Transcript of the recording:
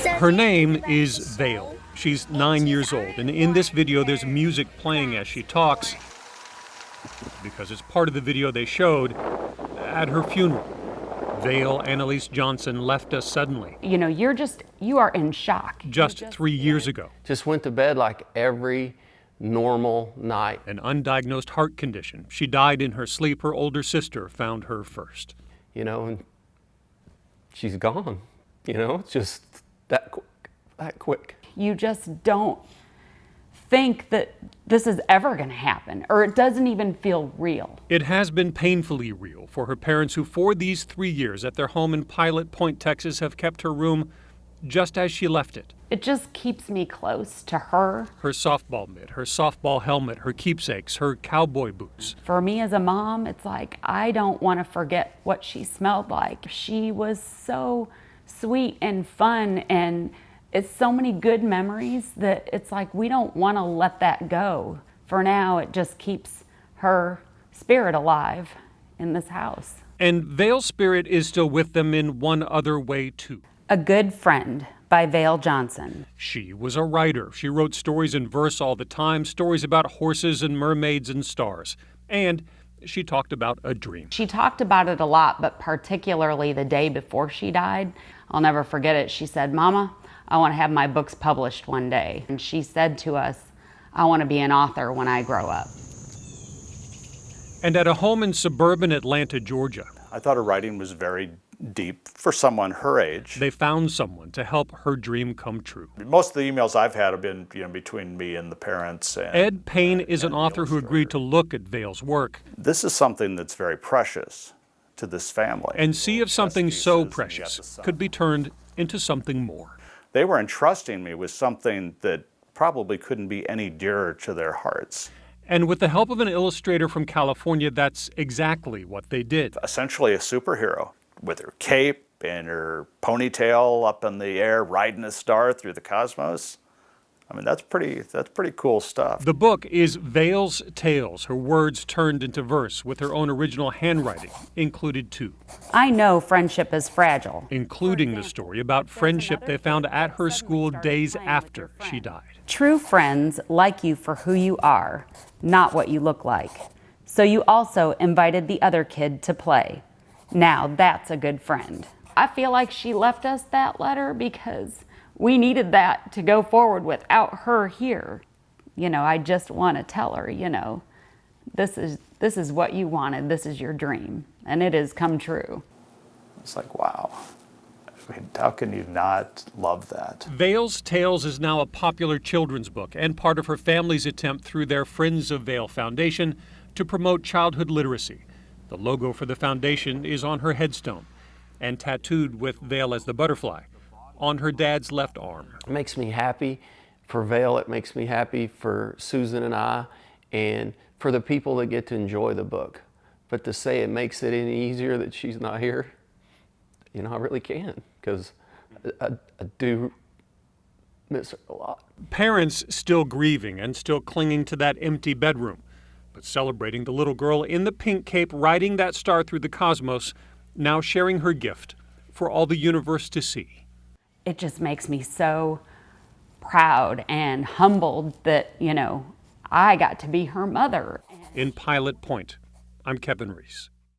Her name is Vail. She's 9 years old, and in this video there's music playing as she talks because it's part of the video they showed at her funeral. Vail Annalise Johnson left us suddenly. You know, you are in shock. Just 3 years ago. Just went to bed like every normal night. An undiagnosed heart condition. She died in her sleep. Her older sister found her first. You know, and she's gone. You know, it's just that quick. You just don't think that this is ever going to happen, or it doesn't even feel real. It has been painfully real for her parents who, for these 3 years at their home in Pilot Point, Texas, have kept her room just as she left it. It just keeps me close to her. Her softball mitt, her softball helmet, her keepsakes, her cowboy boots. For me as a mom, it's like, I don't want to forget what she smelled like. She was so sweet and fun, and it's so many good memories that it's like we don't want to let that go. For now, it just keeps her spirit alive in this house. And Vail's spirit is still with them in one other way, too. A Good Friend by Vail Johnson. She was a writer. She wrote stories in verse all the time, stories about horses and mermaids and stars. And she talked about a dream. She talked about it a lot, but particularly the day before she died. I'll never forget it. She said, "Mama, I want to have my books published one day." And she said to us, "I want to be an author when I grow up." And at a home in suburban Atlanta, Georgia, I thought her writing was very deep for someone her age. they found someone to help her dream come true. Most of the emails I've had have been, between me and the parents. And Ed Payne is an author who agreed to look at Vail's work this is something that's very precious to this family. and see if something so precious could be turned into something more. They were entrusting me with something that probably couldn't be any dearer to their hearts. And with the help of an illustrator from California, that's exactly what they did. Essentially a superhero with her cape and her ponytail up in the air, riding a star through the cosmos. I mean, that's pretty cool stuff. The book is Vail's Tales, her words turned into verse with her own original handwriting included too. I know friendship is fragile. Including the story about friendship they found at her school days after she died. True friends like you for who you are, not what you look like. So you also invited the other kid to play. Now that's a good friend. I feel like she left us that letter because we needed that to go forward without her here. You know, I just want to tell her, this is what you wanted, this is your dream, and it has come true. It's like, wow. I mean, how can you not love that? Vail's Tales is now a popular children's book and part of her family's attempt through their Friends of Vail Foundation to promote childhood literacy. The logo for the foundation is on her headstone and tattooed with Vail as the butterfly on her dad's left arm. It makes me happy for Vail. It makes me happy for Susan and I, and for the people that get to enjoy the book. But to say it makes it any easier that she's not here, I really can, because I do miss her a lot. Parents still grieving and still clinging to that empty bedroom, but celebrating the little girl in the pink cape riding that star through the cosmos, now sharing her gift for all the universe to see. It just makes me so proud and humbled that, I got to be her mother. In Pilot Point, I'm Kevin Reece.